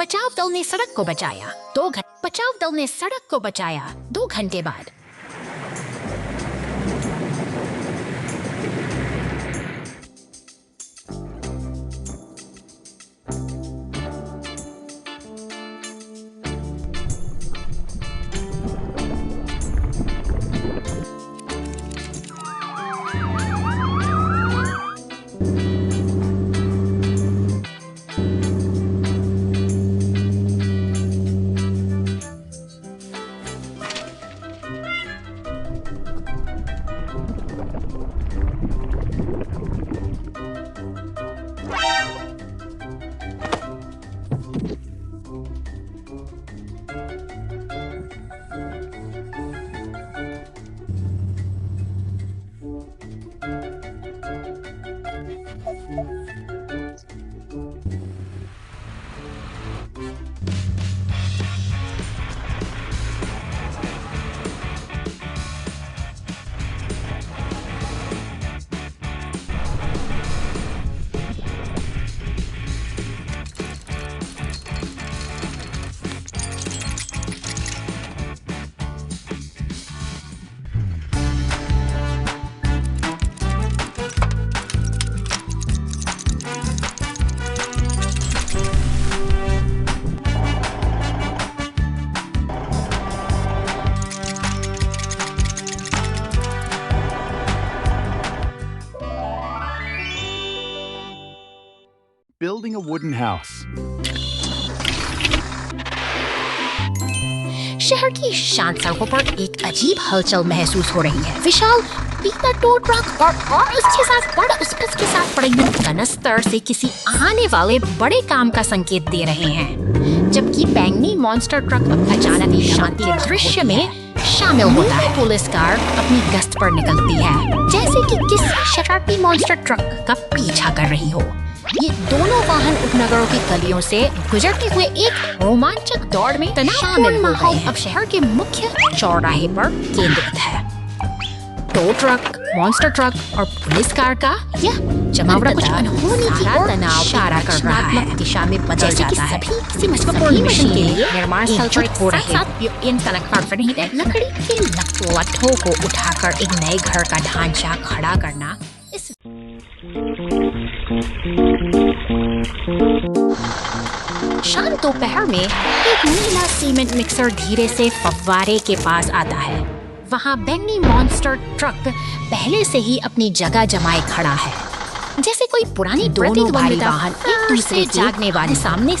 बचाव दल ने सड़क को बचाया। बचाव दल ने सड़क को बचाया 2 घंटे बाद। Building a wooden house. शहर की शांत सड़कों पर एक अजीब हलचल महसूस हो रही है। विशाल पीला टो ट्रक और उसके साथ बड़े कनस्तर से किसी आने वाले बड़े काम का संकेत दे रहे हैं, जबकि बैंगनी मॉन्स्टर ट्रक अचानक ही शांति के दृश्य में शामिल होता है। पुलिस कार अपनी गश्त पर निकलती है, जैसे कि किसी शरारती मॉन्स्टर ट्रक का पीछा कर रही हो। ये दोनों वाहन उपनगरों की गलियों से गुजरते हुए एक रोमांचक दौड़ में शामिल हो गए हैं। अब शहर के मुख्य चौराहे पर केंद्रित है। टो ट्रक, मॉन्स्टर ट्रक और पुलिस कार का यह जमावड़ा कुछ अनहोनी की ओर इशारा कर रहा है, दिशा में बदल जाता है। किसी महत्वपूर्ण मिशन के लिए निर्माण स्थल पर हो रहे इन सड़क पर नहीं है। लकड़ी के लट्ठों को उठाकर एक नए घर का ढांचा खड़ा करना इस शाम दोपहर में एक नीला सीमेंट मिक्सर धीरे से फव्वारे के पास आता है। वहाँ बैंगनी मॉन्स्टर ट्रक पहले से ही अपनी जगह जमाए खड़ा है, जैसे कोई पुरानी प्रतिद्वंदिता वाहन एक दूसरे जागने वाले सामने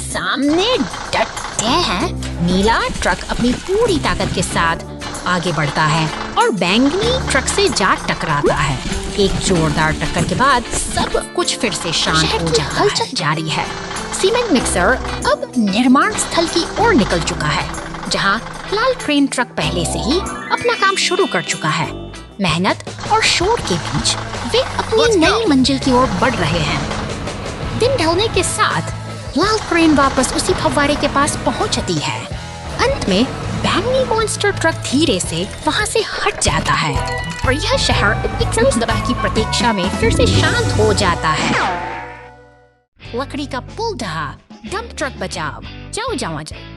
डटे हैं। नीला ट्रक अपनी पूरी ताकत के साथ आगे बढ़ता है और बैंगनी ट्रक से जा टकराता है। एक जोरदार टक्कर के बाद सब कुछ फिर से शांत हो जाता है। हलचल जारी है। सीमेंट मिक्सर अब निर्माण स्थल की ओर निकल चुका है, जहां लाल क्रेन ट्रक पहले से ही अपना काम शुरू कर चुका है। मेहनत और शोर के बीच वे अपनी नई मंजिल की ओर बढ़ रहे हैं। दिन ढलने के साथ लाल क्रेन वापस उसी फव्वारे के पास पहुंचती है। अंत में बैंगनी मॉन्स्टर ट्रक धीरे से वहां से हट जाता है और यह शहर एक दबा की प्रतीक्षा में फिर से शांत हो जाता है। लकड़ी का पुल ढहा, डंप ट्रक बचाव, जाओ जाओ जाओ।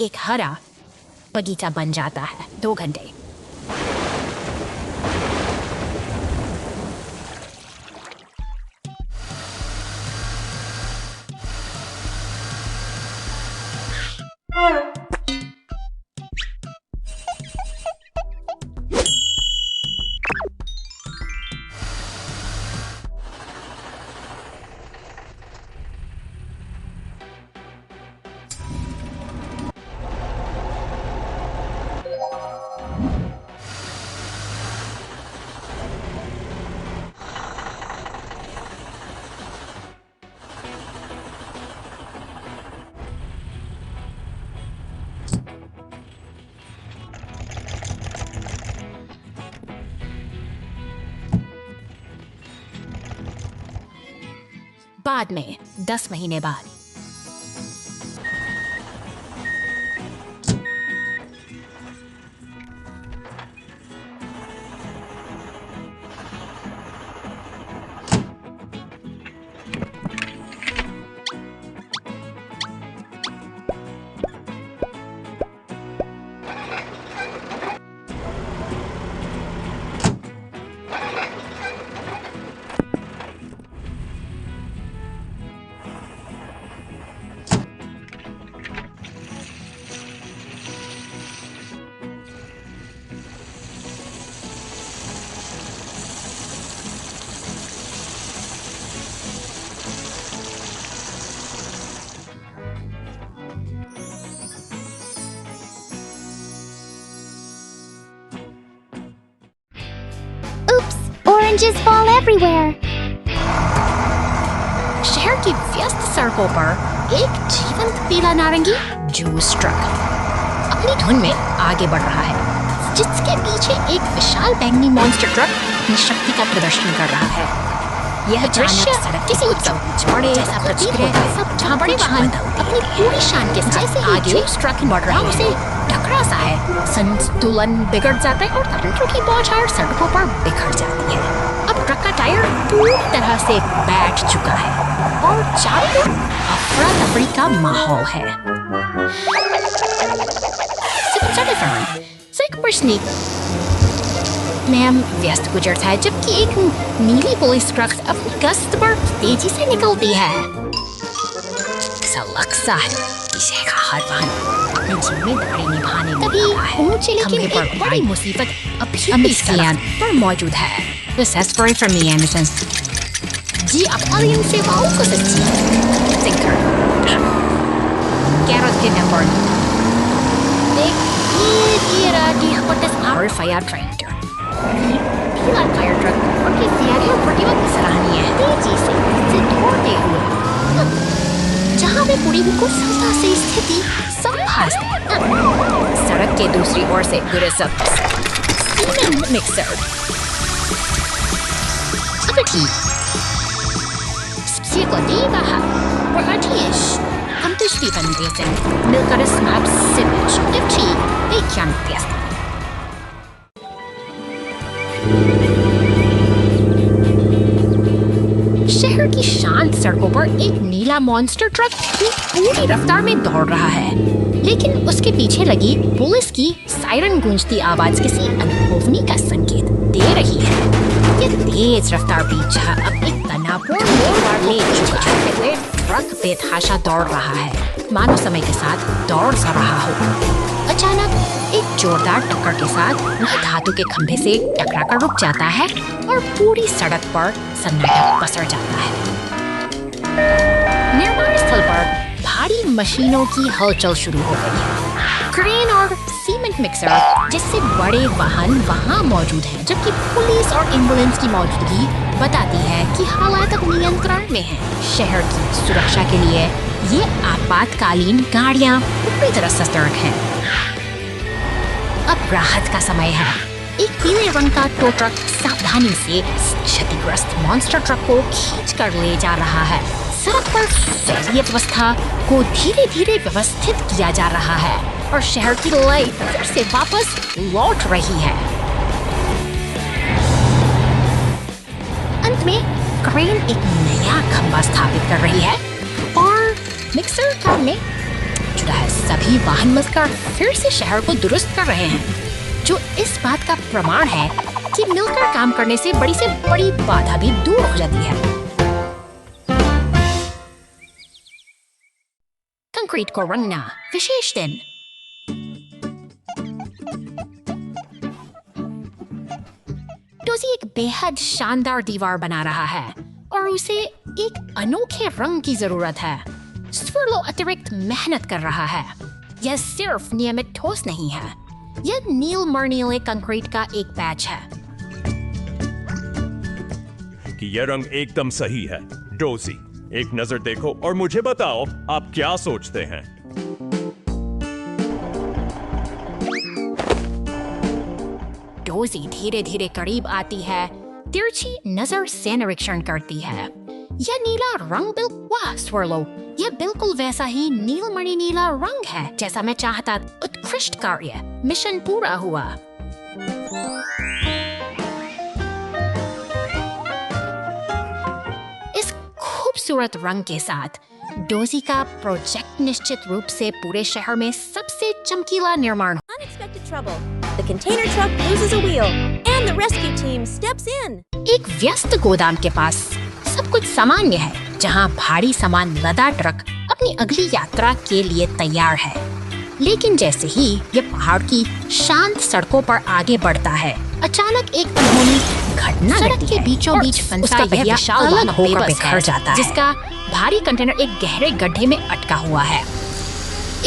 एक हरा बगीचा बन जाता है। 2 घंटे। बाद में 10 महीने बाद Oranges fall everywhere. शहर की व्यस्त सड़कों पर एक जीवंत पीला नारंगी जूस ट्रक अपनी धुन में आगे बढ़ रहा है, जिसके पीछे एक विशाल बैंगनी मॉन्स्टर ट्रक अपनी शक्ति का प्रदर्शन कर रहा है। यह दृश्य किसी उत्सव जैसा प्रतीत होता है, जहाँ बड़े वाहन अपनी पूरी शान के साथ आगे ट्रक बढ़ रहा है, उसे टकरा सा है, संतुलन बिगड़ जाता है और तंत्रों की बौछार सड़कों पर बिखर जाती है। अब ट्रक का टायर पूरी तरह से बैठ चुका है और चारों ओर अफरा तफरी का माहौल है। मैम व्यस्त गुजरता है, जबकि एक नीली पुलिस ट्रक अपनी गश्त पर तेजी से निकलती है। ऐसा लगता है इसे का हर वाहन अपनी जिम्मेदारी निभाने में लगा है। ऊंचे लेकिन एक बड़ी मुसीबत अभी सड़क पर मौजूद है। This is very for me, Anderson. जी आपकालीन सेवाओं को सच्ची sinker Gareth Kidnapper. di Hakotes Our Fire Tractor. पीला फायर ट्रक उनकी तैयारियों प्रतिबद्ध सराहनीय है, तेजी से दौड़ते हुए जहाँ वे पूरी कुशलता से स्थिति संभालते हैं। सड़क के दूसरी ओर से गुजरे cement mixer Spiegelleber Bratisch kommt durch die Wandlesen Milkeres Maps Simic Ifchi Bekian Fiesta. शहर की शांत सड़कों पर एक नीला मॉन्स्टर ट्रक पूरी रफ्तार में दौड़ रहा है, लेकिन उसके पीछे लगी पुलिस की सायरन गूंजती आवाज किसी अनहोनी का संकेत दे रही है। यह तेज रफ्तार पीछा अब एक तनावपूर्ण मोड़ ले चुका है। ट्रक बेतहाशा दौड़ रहा है, मानो समय के साथ दौड़ सा रहा हो। अचानक एक जोरदार टक्कर के साथ वह धातु के खंभे से टकराकर रुक जाता है और पूरी सड़क पर सन्नाटा पसर जाता है। निर्माण स्थल पर भारी मशीनों की हलचल शुरू हो गई है। क्रेन और सीमेंट मिक्सर जैसे बड़े वाहन वहां मौजूद हैं, जबकि पुलिस और एम्बुलेंस की मौजूदगी बताती है कि हालात अब नियंत्रण में हैं। शहर की सुरक्षा के लिए ये आपातकालीन गाड़ियां पूरी तरह सतर्क हैं। अब राहत का समय है। एक पीले रंग का टो ट्रक सावधानी से क्षतिग्रस्त मॉन्स्टर ट्रक को खींचकर ले जा रहा है। सड़क पर फैली व्यवस्था को धीरे धीरे व्यवस्थित किया जा रहा है और शहर की लाइफ फिर से वापस लौट रही है। अंत में क्रेन एक नया खंभा स्थापित कर रही है और मिक्सर कार में मौजूद है। सभी वाहन मिलकर फिर से शहर को दुरुस्त कर रहे हैं, जो इस बात का प्रमाण है कि मिलकर काम करने से बड़ी बाधा भी दूर हो जाती है। कंक्रीट को रंगना विशेष दिन। डोजी एक बेहद शानदार दीवार बना रहा है और उसे एक अनोखे रंग की जरूरत है। स्वर्लो अतिरिक्त मेहनत कर रहा है। यह सिर्फ नियमित ठोस नहीं है, यह नील मर्नीले कंक्रीट का एक बैच है। कि यह रंग एकदम सही है। डोजी, एक नजर देखो और मुझे बताओ आप क्या सोचते हैं। डोजी धीरे धीरे करीब आती है, तिरछी नजर से निरीक्षण करती है। यह नीला रंग वाह स्वर्लो, यह बिल्कुल वैसा ही नीलमणि नीला रंग है जैसा मैं चाहता। उत्कृष्ट कार्य, मिशन पूरा हुआ। इस खूबसूरत रंग के साथ डोजी का प्रोजेक्ट निश्चित रूप से पूरे शहर में सबसे चमकीला निर्माण। Unexpected trouble. The container truck loses a wheel, and the rescue team steps in. एक व्यस्त गोदाम के पास सब कुछ सामान्य है, जहां भारी सामान लदा ट्रक अपनी अगली यात्रा के लिए तैयार है। लेकिन जैसे ही यह पहाड़ की शांत सड़कों पर आगे बढ़ता है, अचानक एक अनहोनी घटना सड़क के बीचों बीच फंसा यह विशाल वाहन होकर बिखर जाता है, जिसका भारी कंटेनर एक गहरे गड्ढे में अटका हुआ है।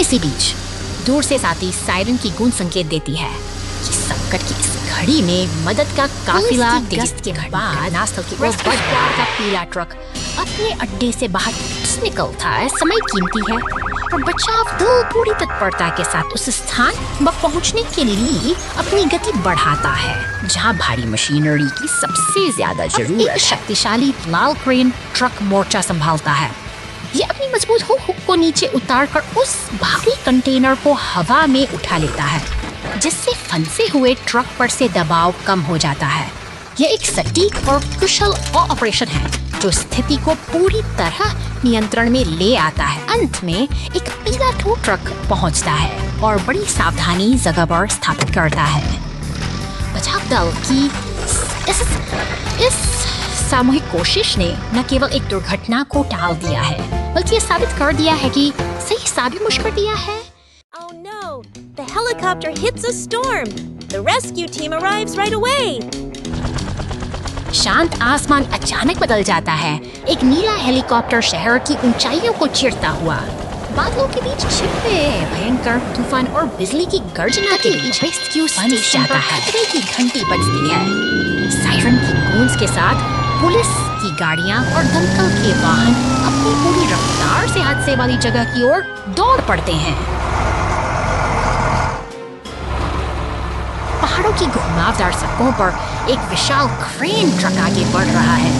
इसी बीच दूर से साथी सायरन की गूंज संकेत देती है कि संकट की इस घड़ी में मदद का काफिला गश्त के बाद घटनास्थल की ओर बढ़ रहा का पीला ट्रक अपने अड्डे से बाहर निकलता है। समय कीमती है और बचाव दल पूरी तत्परता के साथ उस स्थान पर पहुंचने के लिए अपनी गति बढ़ाता है जहां भारी मशीनरी की सबसे ज्यादा जरूरत है। शक्तिशाली लाल क्रेन ट्रक मोर्चा संभालता है। ये अपनी मजबूत हुक को नीचे उतारकर उस भारी कंटेनर को हवा में उठा लेता है, जिससे फंसे हुए ट्रक पर से दबाव कम हो जाता है। यह एक सटीक और कुशल ऑपरेशन है जो स्थिति को पूरी तरह नियंत्रण में ले आता है। अंत में एक पीला टो ट्रक पहुंचता है और बड़ी सावधानी जगह पर स्थापित करता है। बचाव दल की इस सामूहिक कोशिश ने न केवल एक दुर्घटना को टाल दिया है, बल्कि ये साबित कर दिया है कि सही साबित कर दिया है। Oh no! The helicopter hits a storm. The rescue team arrives right away. शांत आसमान अचानक बदल जाता है। एक नीला हेलीकॉप्टर शहर की ऊंचाइयों को चीरता हुआ बादलों के बीच छिपे भयंकर तूफान और बिजली की गर्जना के बीच रेस्क्यू स्टेशन पर खतरे की घंटी बजती है। सायरन की गूंज के साथ पुलिस की गाड़ियां और दमकल के वाहन अपनी पूरी रफ्तार से हादसे वाली जगह की ओर दौड़ पड़ते हैं। पहाड़ों की घुमावदार सड़कों पर एक विशाल क्रेन ट्रक आगे बढ़ रहा है।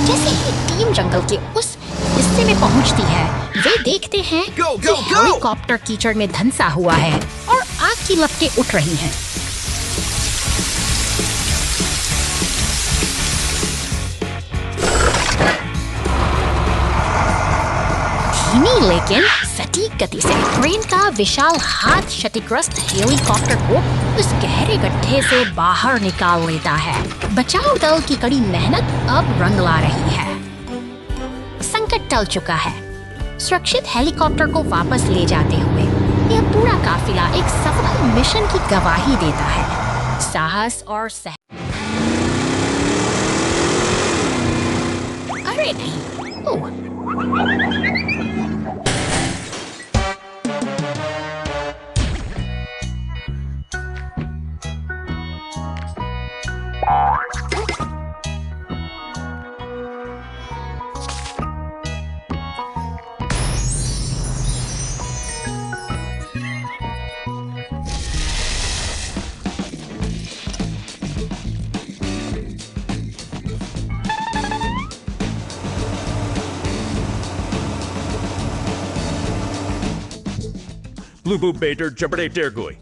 जैसे ही टीम जंगल के उस हिस्से में पहुंचती है, वे देखते हैं कि हेलीकॉप्टर कीचड़ में धंसा हुआ है और आग की लपटें उठ रही हैं। धीमी लेकिन सटीक गति से क्रेन का विशाल हाथ क्षतिग्रस्त हेलीकॉप्टर को उस गहरे गड्ढे से बाहर निकाल लेता है। बचाव दल की कड़ी मेहनत अब रंग ला रही है। संकट टल चुका है। सुरक्षित हेलीकॉप्टर को वापस ले जाते हुए यह पूरा काफिला एक सफल मिशन की गवाही देता है। साहस और अरे नहीं, ओह Lubu Bader Jabade Dergui.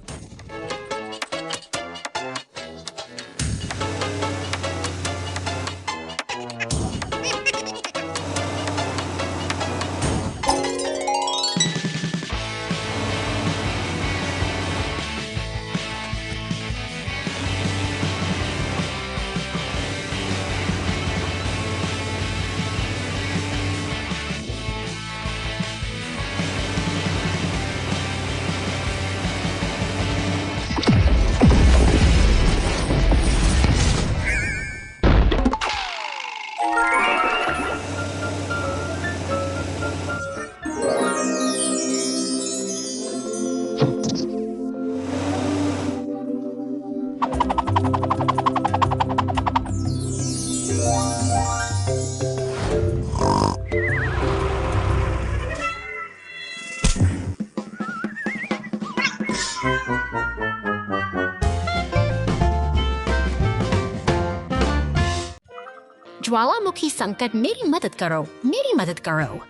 ज्वालामुखी संकट, मेरी मदद करो, मेरी मदद करो।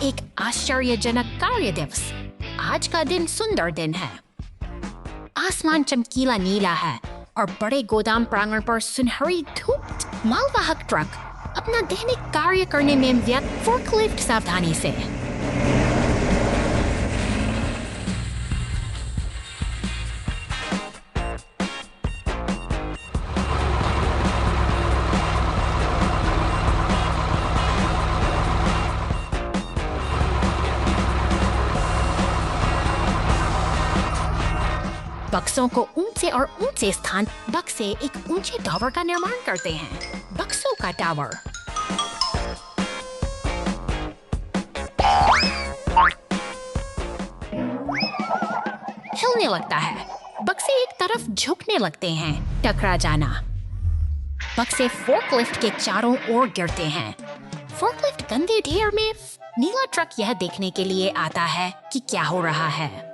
एक आश्चर्यजनक कार्य दिवस। आज का दिन सुंदर दिन है। आसमान चमकीला नीला है और बड़े गोदाम प्रांगण पर सुनहरी धूप। मालवाहक ट्रक अपना दैनिक कार्य करने में व्यस्त, फोर्कलिफ्ट सावधानी से। बक्सों को ऊंचे और ऊंचे स्थान, बक्से एक ऊंचे टावर का निर्माण करते हैं। बक्सों का टावर हिलने लगता है। बक्से एक तरफ झुकने लगते हैं। टकरा जाना। बक्से फोर्कलिफ्ट के चारों ओर गिरते हैं। फोर्कलिफ्ट गंदे ढेर में। नीला ट्रक यह देखने के लिए आता है कि क्या हो रहा है।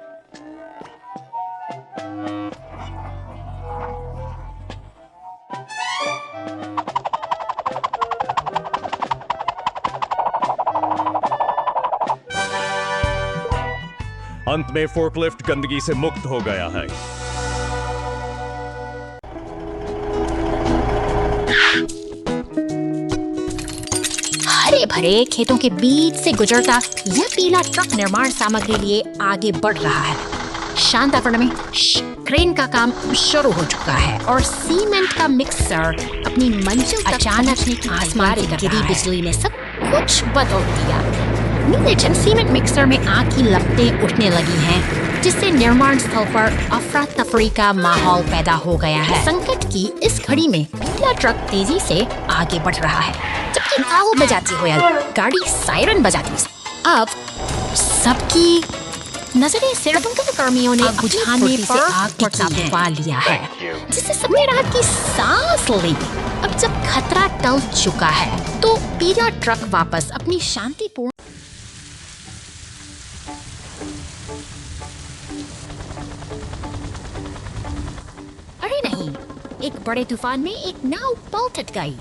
अंत में फोर्कलिफ्ट गंदगी से मुक्त हो गया है। हरे भरे खेतों के बीच से गुजरता यह पीला ट्रक निर्माण सामग्री लिए आगे बढ़ रहा है। शांत वातावरण में क्रेन का काम शुरू हो चुका है और सीमेंट का मिक्सर अपनी मंजिल तक अचानक आसमान से गिरी बिजली ने सब कुछ बदल दिया। नीले सीमेंट मिक्सर में आग की लपटें उठने लगी हैं, जिससे निर्माण स्थल पर अफरा तफरी का माहौल पैदा हो गया है। संकट की इस घड़ी में पीला ट्रक तेजी से आगे बढ़ रहा है, जबकि ताल बजाती हुई गाड़ी सायरन बजाती है। अब सबकी नजरे सिर्फ कर्मियों ने बुझाने पर आग पर काबू पा लिया है, जिससे सबने राहत की सांस ली। अब जब खतरा टल चुका है तो पीला ट्रक वापस अपनी शांतिपूर्ण। अरे नहीं, एक बड़े तूफान में एक नाव पलट गई।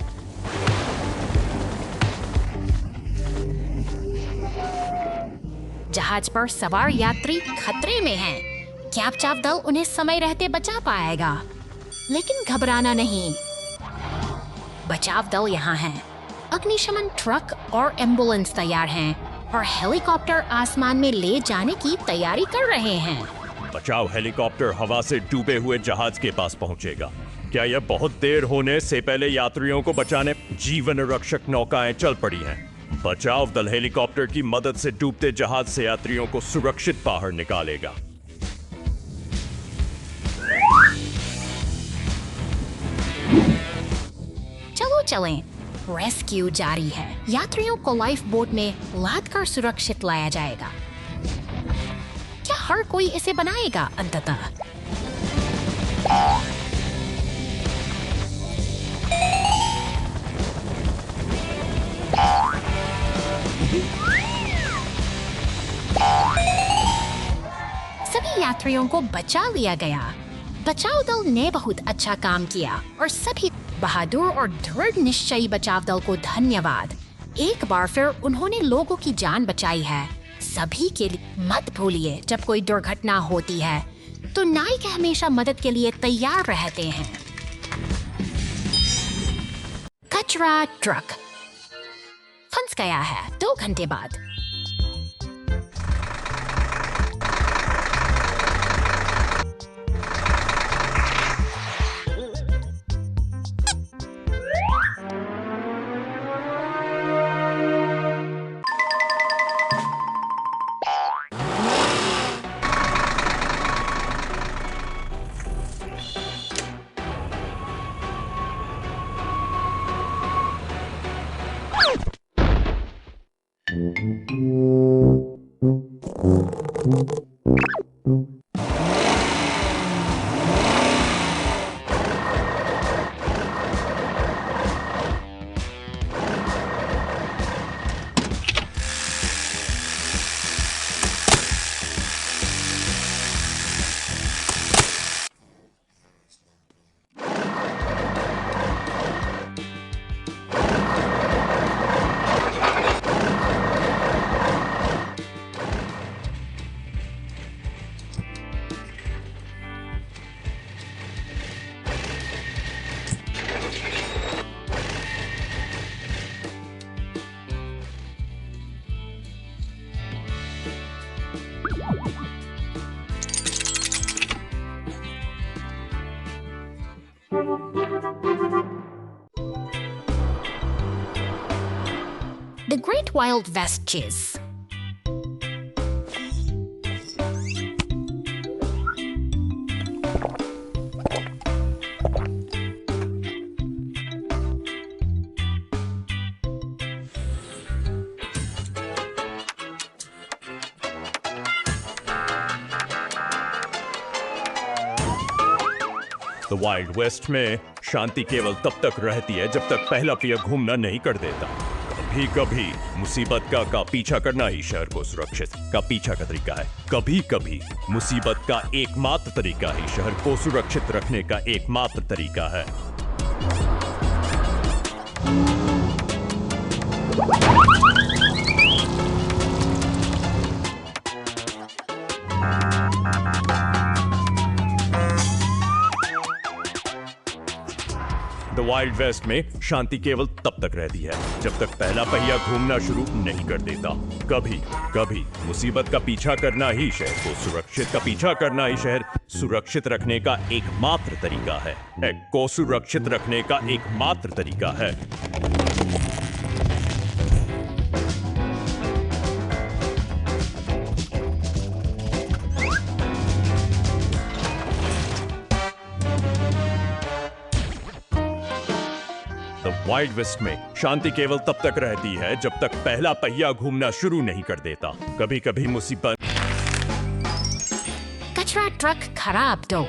जहाज पर सवार यात्री खतरे में हैं। क्या बचाव दल उन्हें समय रहते बचा पाएगा? लेकिन घबराना नहीं, बचाव दल यहाँ हैं। अग्निशमन ट्रक और एम्बुलेंस तैयार हैं और हेलीकॉप्टर आसमान में ले जाने की तैयारी कर रहे हैं। बचाव हेलीकॉप्टर हवा से डूबे हुए जहाज के पास पहुंचेगा। क्या यह बहुत देर होने से पहले यात्रियों को बचाने जीवन रक्षक नौकाएं चल पड़ी हैं। बचाव दल हेलीकॉप्टर की मदद से डूबते जहाज से यात्रियों को सुरक्षित बाहर निकालेगा। चलो चलें, रेस्क्यू जारी है। यात्रियों को लाइफ बोट में लाद कर सुरक्षित लाया जाएगा। क्या हर कोई इसे बनाएगा अंततः? सभी यात्रियों को बचा लिया गया। बचाव दल ने बहुत अच्छा काम किया और सभी बहादुर और दृढ़ निश्चयी बचाव दल को धन्यवाद। एक बार फिर उन्होंने लोगों की जान बचाई है। सभी के लिए मत भूलिए, जब कोई दुर्घटना होती है तो नायक हमेशा मदद के लिए तैयार रहते हैं। कचरा ट्रक फंस गया है 2 घंटे बाद। The Great Wild West Chase. The Wild West में शांति केवल तब तक रहती है जब तक पहला पहिया घूमना नहीं कर देता। कभी कभी मुसीबत का पीछा करना ही शहर को सुरक्षित का पीछा का तरीका है। कभी कभी मुसीबत का एकमात्र तरीका ही शहर को सुरक्षित रखने का एकमात्र तरीका है। द वाइल्ड वेस्ट में शांति केवल तब तक रहती है जब तक पहला पहिया घूमना शुरू नहीं कर देता। कभी कभी मुसीबत का पीछा करना ही शहर को सुरक्षित रखने का एकमात्र तरीका है। को सुरक्षित रखने का एकमात्र तरीका है। वाइल्ड वेस्ट में शांति केवल तब तक रहती है जब तक पहला पहिया घूमना शुरू नहीं कर देता। कभी कभी मुसीबत कचरा ट्रक खराब दो।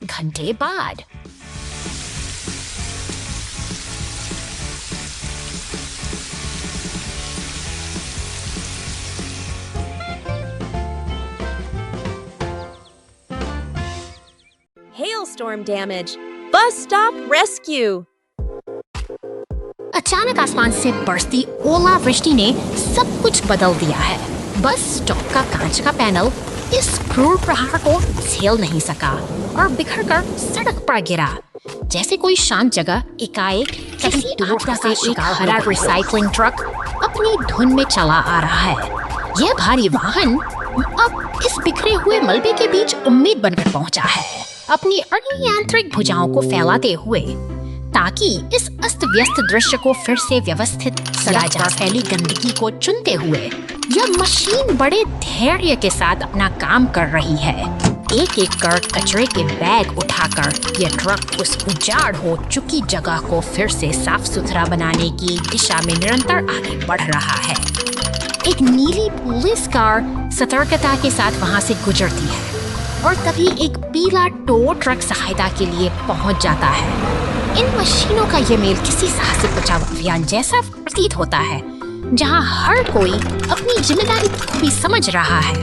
घंटे बाद Hailstorm damage. Bus stop rescue. अचानक आसमान से बरसती ओलावृष्टि ने सब कुछ बदल दिया है। बस स्टॉप का कांच का पैनल इस क्रूर प्रहार को झेल नहीं सका और बिखरकर सड़क पर गिरा। जैसे कोई शांत जगह एकाएक किसी दूर से एक हरा रिसाइकलिंग ट्रक अपनी धुन में चला आ रहा है। यह भारी वाहन अब इस बिखरे हुए मलबे के बीच उम्मीद बनकर पहुंचा है, अपनी अनियंत्रित भुजाओं को फैलाते हुए, ताकि इस अस्त व्यस्त दृश्य को फिर से व्यवस्थित किया जा। फैली गंदगी को चुनते हुए यह मशीन बड़े धैर्य के साथ अपना काम कर रही है। एक एक कर कचरे के बैग उठाकर यह ट्रक उस उजाड़ हो चुकी जगह को फिर से साफ सुथरा बनाने की दिशा में निरंतर आगे बढ़ रहा है। एक नीली पुलिस कार सतर्कता के साथ वहां से गुजरती है और तभी एक पीला टो ट्रक सहायता के लिए पहुंच जाता है। इन मशीनों का ये मेल किसी साहसिक बचाव अभियान जैसा प्रतीत होता है, जहां हर कोई अपनी जिम्मेदारी को भी समझ रहा है।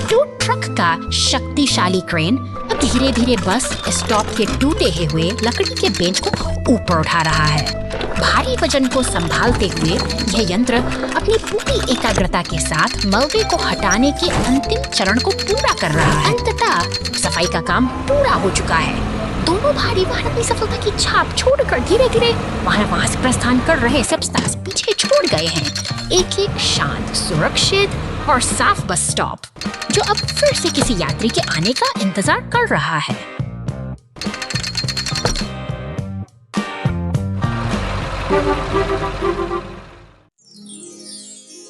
टो ट्रक का शक्तिशाली क्रेन अब धीरे धीरे बस स्टॉप के टूटे हुए लकड़ी के बेंच को ऊपर उठा रहा है। भारी वजन को संभालते हुए यह यंत्र अपनी पूरी एकाग्रता के साथ मलबे को हटाने के अंतिम चरण को पूरा कर रहा है। अंततः सफाई का काम पूरा हो चुका है। दोनों भारी वाहन अपनी सफलता की छाप छोड़कर धीरे धीरे वहां से प्रस्थान कर रहे सबस्टास पीछे छोड़ गए हैं। एक एक शांत, सुरक्षित और साफ बस स्टॉप जो अब फिर से किसी यात्री के आने का इंतजार कर रहा है।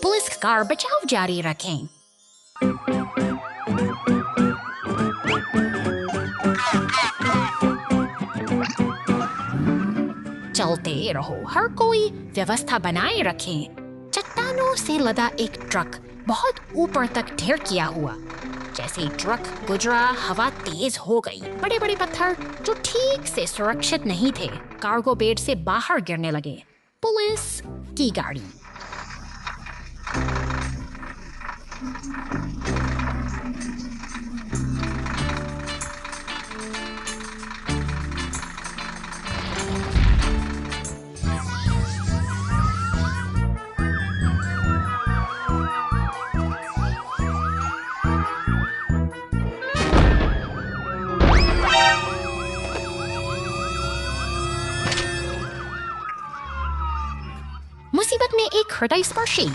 पुलिस कार बचाव जारी रखें। चलते रहो, हर कोई व्यवस्था बनाए रखें। चट्टानों से लदा एक ट्रक बहुत ऊपर तक ढेर किया हुआ। जैसे ही ट्रक गुजरा, हवा तेज हो गई। बड़े बड़े पत्थर जो ठीक से सुरक्षित नहीं थे कार्गो बेड से बाहर गिरने लगे। पुलिस की गाड़ी मुसीबत में एक हृदय स्पर्शी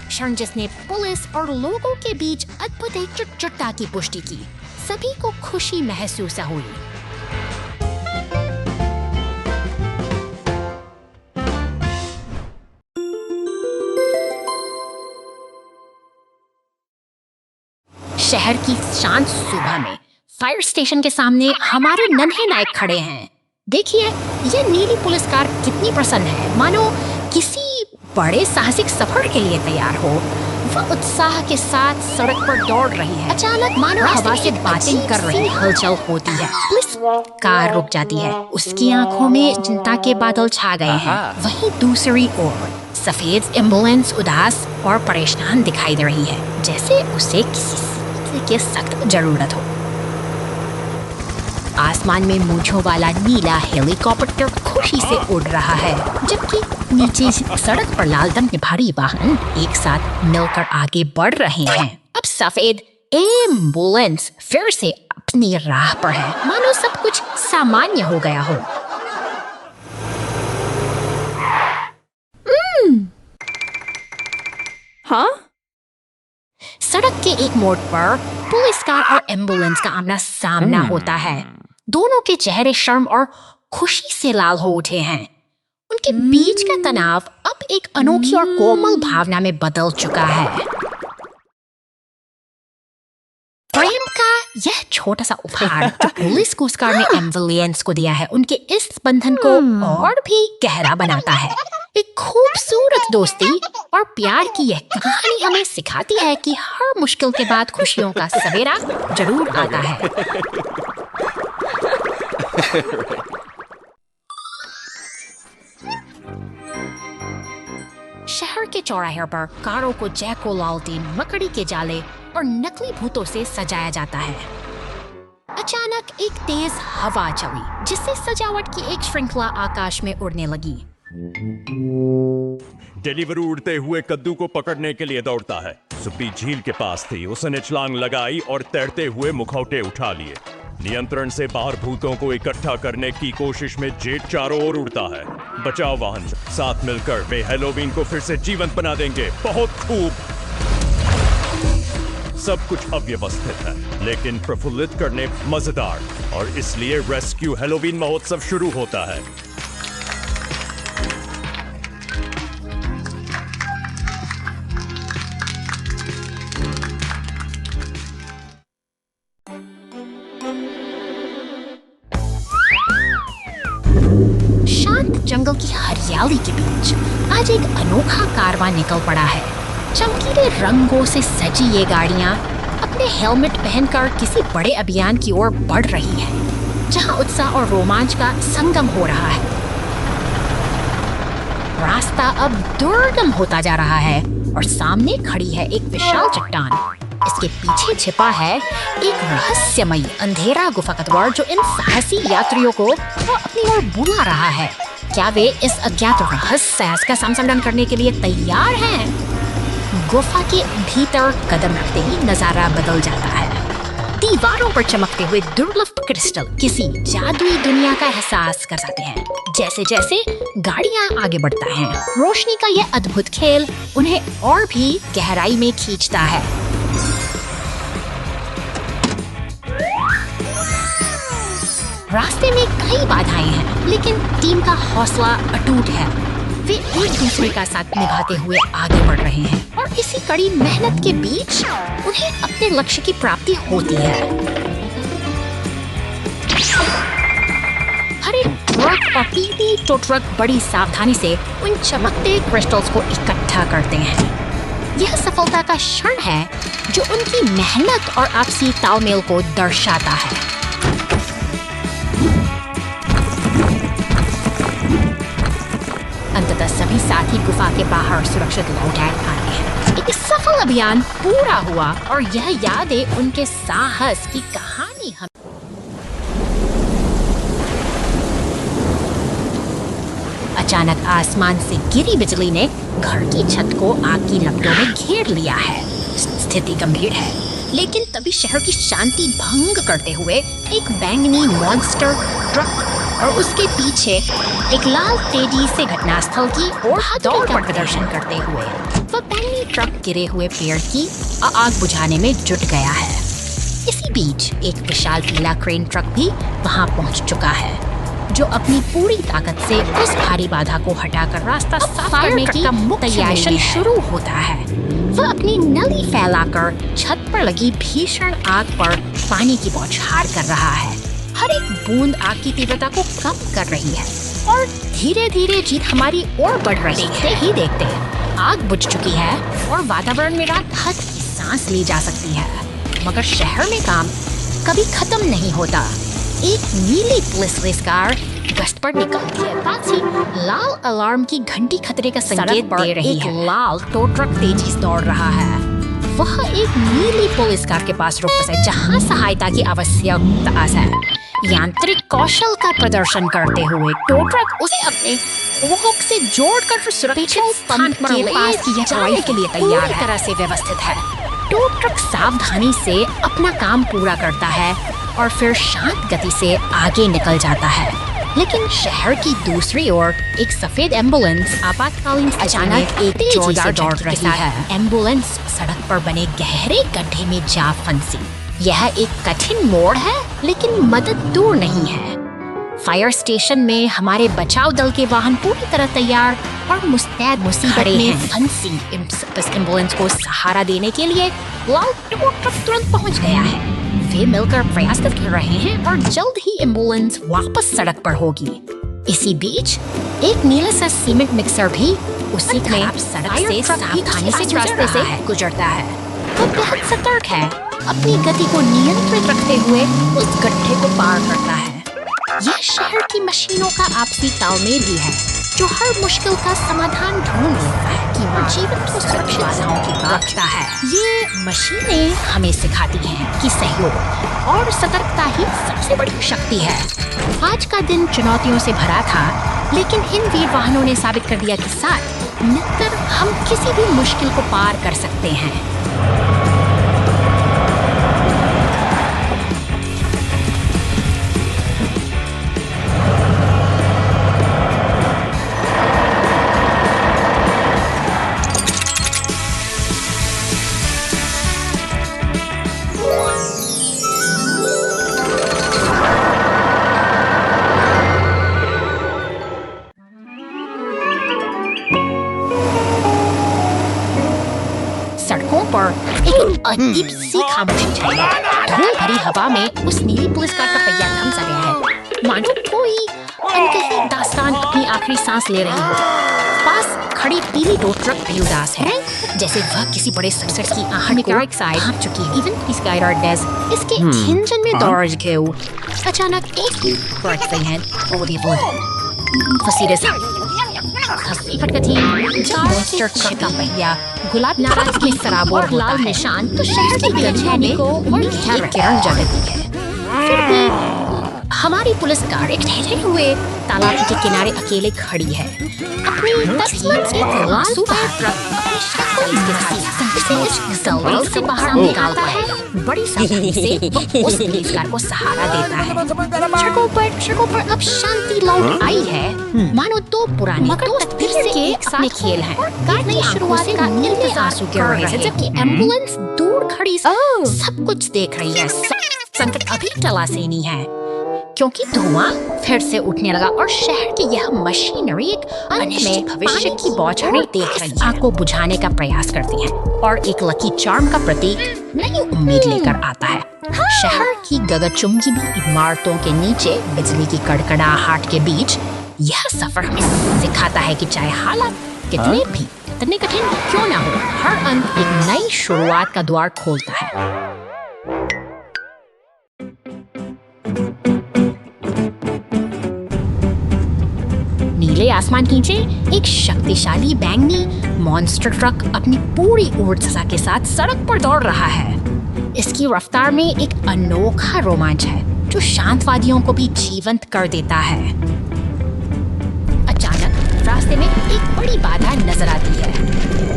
क्षण जिसने पुलिस और लोगों के बीच अद्भुत एकजुटता की पुष्टि की। सभी को खुशी महसूस हुई। शहर की शांत सुबह में फायर स्टेशन के सामने हमारे नन्हे नायक खड़े हैं। देखिए ये नीली पुलिस कार कितनी प्रसन्न है, मानो किसी बड़े साहसिक सफर के लिए तैयार हो। वह उत्साह के साथ सड़क पर दौड़ रही है। अचानक मानो हवा से बातें कर रही हलचल होती है। पुलिस कार रुक जाती है। उसकी आंखों में चिंता के बादल छा गए हैं। वहीं दूसरी ओर सफेद एम्बुलेंस उदास और परेशान दिखाई दे रही है, जैसे उसे किसी की सख्त जरूरत हो। आसमान में मूंछों वाला नीला हेलीकॉप्टर खुशी से उड़ रहा है, जबकि नीचे सड़क पर लाल रंग के भारी वाहन एक साथ मिलकर आगे बढ़ रहे हैं। अब सफेद एम्बुलेंस फिर से अपनी राह पर है, मानो सब कुछ सामान्य हो गया हो। Huh? सड़क के एक मोड़ पर पुलिस कार और एम्बुलेंस का आमना सामना होता है। दोनों के चेहरे शर्म और खुशी से लाल हो उठे हैं। उनके बीच का तनाव अब एक अनोखी और कोमल भावना में बदल चुका है। प्रेम का यह छोटा सा उपहार जो पुलिस कोस्ट गार्ड ने एम्बुलेंस को दिया है, उनके इस बंधन को और भी गहरा बनाता है। एक खूबसूरत दोस्ती और प्यार की यह कहानी हमें सिखाती है कि हर मुश्किल के बाद खुशियों का सवेरा जरूर आता है। शहर के चौराहे पर कारों को जैको लालटेन, मकड़ी के जाले और नकली भूतों से सजाया जाता है। अचानक एक तेज हवा चली, जिससे सजावट की एक श्रृंखला आकाश में उड़ने लगी। डिलीवरी उड़ते हुए कद्दू को पकड़ने के लिए दौड़ता है। सुप्पी झील के पास थी। उसने छलांग लगाई और तैरते हुए मुखौटे उठा लिए। नियंत्रण से बाहर भूतों को इकट्ठा करने की कोशिश में जेट चारों ओर उड़ता है। बचाव वाहन साथ मिलकर वे हैलोवीन को फिर से जीवंत बना देंगे। बहुत खूब। सब कुछ अव्यवस्थित है, लेकिन प्रफुल्लित करने मजेदार, और इसलिए रेस्क्यू हैलोवीन महोत्सव शुरू होता है। जंगल की हरियाली के बीच आज एक अनोखा कारवां निकल पड़ा है। चमकीले रंगों से सजी ये गाड़ियां अपने हेलमेट पहनकर किसी बड़े अभियान की ओर बढ़ रही हैं, जहां उत्साह और रोमांच का संगम हो रहा है। रास्ता अब दुर्गम होता जा रहा है और सामने खड़ी है एक विशाल चट्टान। इसके पीछे छिपा है एक रहस्यमयी अंधेरा गुफा का द्वार जो इन साहसी यात्रियों को अपनी ओर बुला रहा है। क्या वे इस अज्ञात रहस्य का संचालन करने के लिए तैयार हैं? गुफा के भीतर कदम रखते ही नजारा बदल जाता है। दीवारों पर चमकते हुए दुर्लभ क्रिस्टल किसी जादुई दुनिया का एहसास कराते हैं। जैसे जैसे गाड़ियां आगे बढ़ता है, रोशनी का यह अद्भुत खेल उन्हें और भी गहराई में खींचता है। रास्ते में कई बाधाएं हैं, लेकिन टीम का हौसला अटूट है। वे एक दूसरे का साथ निभाते हुए आगे बढ़ रहे हैं और इसी कड़ी मेहनत के बीच उन्हें अपने लक्ष्य की प्राप्ति होती है। हर एक ट्रक और पीटी तो ट्रक बड़ी सावधानी से उन चमकते क्रिस्टल्स को इकट्ठा करते हैं। यह सफलता का क्षण है जो उनकी मेहनत और आपसी तालमेल को दर्शाता है। अंततः सभी साथी गुफा के बाहर सुरक्षित लौट आए हैं। एक सफल अभियान पूरा हुआ और यह यादें उनके साहस की कहानी हम अचानक आसमान से गिरी बिजली ने घर की छत को आग की लपटों में घेर लिया है। स्थिति गंभीर है, लेकिन तभी शहर की शांति भंग करते हुए एक बैंगनी मॉन्स्टर ट्रक और उसके पीछे एक लाल तेजी से घटनास्थल की ओर दौड़ का प्रदर्शन करते हुए वह बैंगनी ट्रक गिरे हुए पेड़ की आग बुझाने में जुट गया है। इसी बीच एक विशाल पीला क्रेन ट्रक भी वहां पहुंच चुका है, जो अपनी पूरी ताकत से उस भारी बाधा को हटाकर रास्ता साफ करने की तैयारी शुरू होता है। वह अपनी नली फैलाकर छत पर लगी भीषण आग पर पानी की बौछार कर रहा है। हर एक बूंद आग की तीव्रता को कम कर रही है और धीरे धीरे जीत हमारी ओर बढ़ रही है। ही देखते हैं आग बुझ चुकी है और वातावरण में रात हद की सांस ली जा सकती है। मगर शहर में काम कभी खत्म नहीं होता। एक नीली पुलिस कार गश्त पर निकलती है। पास ही लाल अलार्म की घंटी खतरे का संकेत दे रही है। लाल टो ट्रक तेजी से दौड़ रहा है। वह एक नीली पुलिस कार के पास रुकता है जहां सहायता की आवश्यकता है। यांत्रिक कौशल का प्रदर्शन करते हुए टो ट्रक उसे अपने हुक से जोड़कर सुरक्षित स्थान के पास जाने के लिए तैयार है। तरह से व्यवस्थित है। टो ट्रक सावधानी से अपना काम पूरा करता है और फिर शांत गति से आगे निकल जाता है। लेकिन शहर की दूसरी ओर एक सफेद एम्बुलेंस आपातकालीन अचानक एक जोरदार दौड़ रही है। एम्बुलेंस सड़क पर बने गहरे गड्ढे में जा फंसी। यह एक कठिन मोड़ है लेकिन मदद दूर नहीं है। फायर स्टेशन में हमारे बचाव दल के वाहन पूरी तरह तैयार और मुस्तैद मुसीबत में फंसी इस एम्बुलेंस को सहारा देने के लिए लाल टो ट्रक तुरंत पहुंच गया है। वे मिलकर प्रयास कर रहे हैं और जल्द ही एम्बुलेंस वापस सड़क पर होगी। इसी बीच एक नीला सा सीमेंट मिक्सर भी उसी खराब सड़क से सावधानी से गुजरता है। वो बेहद सतर्क है, अपनी गति को नियंत्रित रखते हुए उस गड्ढे को पार करता है। यह शहर की मशीनों का आपसी तालमेल ही है जो हर मुश्किल का समाधान ढूंढ लेता है कि वो जीवन को सुरक्षित बाधाओं की रखता है। ये मशीनें हमें सिखाती हैं कि सहयोग और सतर्कता ही सबसे बड़ी शक्ति है। आज का दिन चुनौतियों से भरा था, लेकिन इन वीर वाहनों ने साबित कर दिया कि साथ मिलकर हम किसी भी मुश्किल को पार कर सकते हैं। सड़कों पर एक अजीब सी खामोशी छाई है। धूल भरी हवा में उस नीली पुलिस कार का पहिया थम सा गया है, मानो कोई अनकही दास्तान अपनी आखिरी सांस ले रही हो। पास खड़ी पीली टो ट्रक भी उदास है, जैसे वह किसी बड़े सक्सेस की आहट को भांप चुकी है। इवन इस गाइड डेस्क इसके इंजन में दौड़ गए। अचानक एक ब्रेकिंग है फसीरे से खटखटी मॉन्स्टर ट्रक का पहिया गुलाबी नाराज की सराबों और लाल निशान तो शहर की गंजनी को और किरण जगती है। फिर भी हमारी पुलिस कार एक ठहरे हुए तालाब के किनारे अकेले खड़ी है। अपनी तस्वीर एक लाल सफेद ट्रक अपनी शक्ल के साथ से बाहर निकालता है। बड़ी सावधानी से वो उस पुलिस कार को सहारा देता है। सड़कों पर अब शांति लौट आई है, मानो दो पुराने दोस्त फिर से एक साथ खेल हैं। कार की शुरुआत का इंतजार कर रहे हैं, जबकि एम्बुलेंस दूर खड़ी सब कुछ देख रही है। संकट अभी टला से नहीं है, क्योंकि धुआं फिर से उठने लगा और शहर की यह मशीनरी एक अनिश्चित भविष्य की बौछारें देख रही है। आग को बुझाने का प्रयास करती है और एक लकी चार्म का प्रतीक नई उम्मीद लेकर आता है। शहर की गगनचुंबी इमारतों के नीचे बिजली की कड़कड़ाहट के बीच यह सफर हमें सिखाता है कि चाहे हालात कितने कठिन क्यों ना हो, हर अंत एक नई शुरुआत का द्वार खोलता है। नीले आसमान के नीचे एक शक्तिशाली बैंगनी मॉन्स्टर ट्रक अपनी पूरी ऊर्जा के साथ सड़क पर दौड़ रहा है। इसकी रफ्तार में एक अनोखा रोमांच है जो शांत वादियों को भी जीवंत कर देता है। अचानक रास्ते में एक बड़ी बाधा नजर आती है।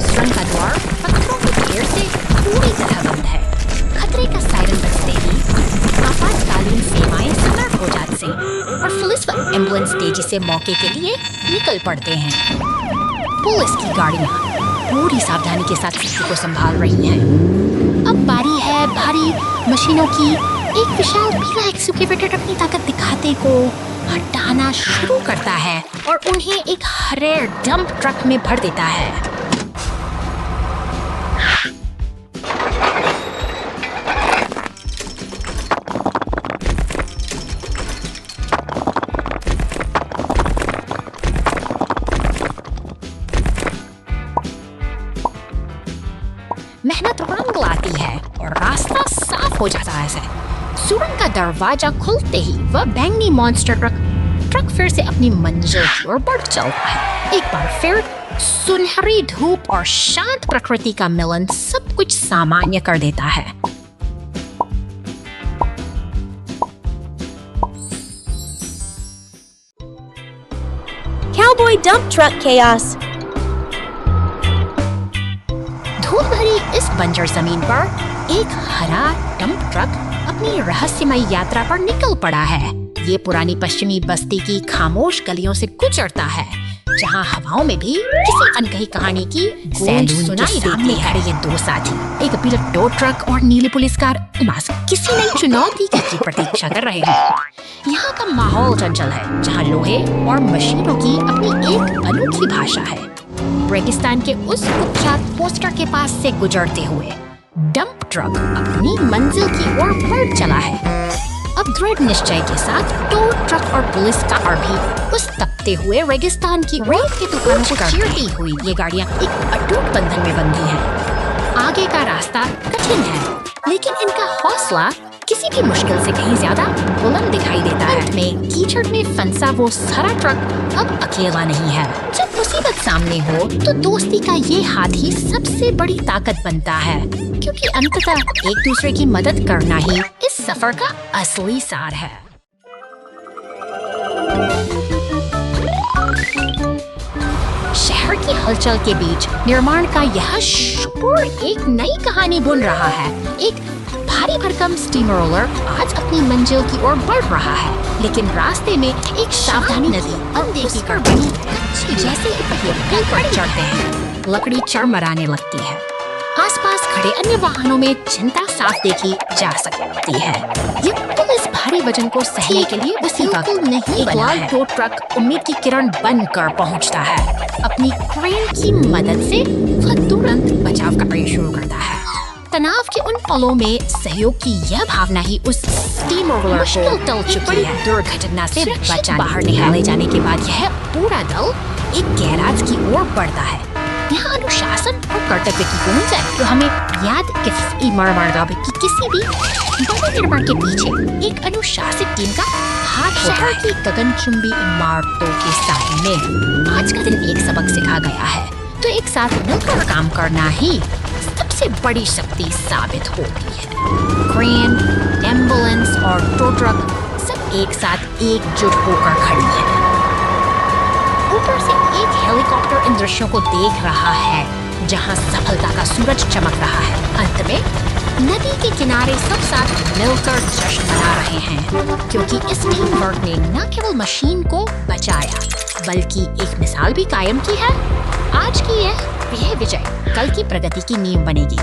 सुरंग का द्वार पत्थरों के ढेर से पूरी तरह बंद है। खतरे का सायरन बजते ही आपातकालीन सेवाएं सतर्क हो जाती हैं और पुलिस व एम्बुलेंस तेजी से मौके के लिए निकल पड़ते हैं। पुलिस की गाड़ियां पूरी सावधानी के साथ स्थिति को संभाल रही हैं। अब बारी है भारी मशीनों की। एक विशाल पीला एक्सकैवेटर अपनी ताकत दिखाते को हटाना शुरू करता है और उन्हें एक हरे डंप ट्रक में भर देता है। हो जाता है ऐसे। सुरंग का दरवाजा खुलते ही वह बैंगनी मॉन्स्टर ट्रक फिर से अपनी मंजिल की ओर बढ़ चलता है। एक बार फिर सुनहरी धूप और शांत प्रकृति का मिलन सब कुछ सामान्य कर देता है। Cowboy dump truck chaos. धूल भरी इस बंजर जमीन पर एक हरा डंप ट्रक अपनी रहस्यमय यात्रा पर निकल पड़ा है। ये पुरानी पश्चिमी बस्ती की खामोश गलियों से गुजरता है, जहाँ हवाओं में भी किसी अनकही कहानी की गूंज सुनाई देती है। ये दो साथी, एक पीला टो ट्रक और नीली पुलिस कार, किसी नई चुनौती की प्रतीक्षा कर रहे हैं। यहाँ का माहौल चंचल है, जहाँ लोहे और मशीनों की अपनी एक अनोखी भाषा है। रेगिस्तान के उस कुख्यात पोस्टर के पास से गुजरते हुए डंप ट्रक अपनी मंजिल की ओर बढ़ चला है। अब दृढ़ निश्चय के साथ टो ट्रक और पुलिस कार भी उस तपते हुए रेगिस्तान की रेत के तूफानों को चीरती हुई ये गाड़ियां एक अटूट बंधन में बंधी हैं। आगे का रास्ता कठिन है, लेकिन इनका हौसला किसी भी मुश्किल से कहीं ज्यादा बुलंद दिखाई देता है। में कीचड़ में फंसा वो सारा ट्रक अब अकेला नहीं है। जब मुसीबत सामने हो तो दोस्ती का ये हाथ ही सबसे बड़ी ताकत बनता है, क्योंकि अंततः एक दूसरे की मदद करना ही इस सफर का असली सार है। शहर की हलचल के बीच निर्माण का यह शोर एक नई कहानी बुन रहा है। एक भारी भरकम स्टीम रोलर आज अपनी मंजिल की ओर बढ़ रहा है, लेकिन रास्ते में एक सावधानी नदी अनदेखी कर बनी है। जैसे ही पहिए पुल पर चढ़ते हैं, लकड़ी चरमराने लगती है। आसपास खड़े अन्य वाहनों में चिंता साफ देखी जा सकती है। ये पुल इस भारी वजन को सहने के लिए उसी वक्त नहीं बना है। एक टो ट्रक उम्मीद की किरण बनकर पहुंचता है। अपनी क्रेन की मदद से वह तुरंत बचाव कार्य शुरू करता है। तनाव के उन पलों में सहयोग की यह भावना ही उस स्टीम रोलर को टल चुकी है। दुर्घटना से बचा बाहर निकाले जाने के बाद यह पूरा दल एक गैराज की ओर बढ़ता है। यहाँ अनुशासन और कर्तव्य की गूंज है, जो हमें याद कि किसी भी बड़े निर्माण के पीछे एक अनुशासित टीम का हाथ होता है। शहर की गगनचुंबी इमारतों के सामने आज का दिन एक सबक सिखा गया है, तो एक साथ मिलकर काम करना ही सबसे बड़ी शक्ति साबित होती है। क्रेन, एम्बुलेंस और टो ट्रक सब एक साथ एकजुट होकर खड़ी है। ऊपर से एक हेलीकॉप्टर इन दृश्यों को देख रहा है, जहां सफलता का सूरज चमक रहा है। अंत में नदी के किनारे सब साथ मिलकर जश्न मना रहे हैं, क्योंकि इस टीम वर्क ने न केवल मशीन को बचाया, बल्कि एक मिसाल भी कायम की है। आज की यह विजय कल की प्रगति की नींव बनेगी।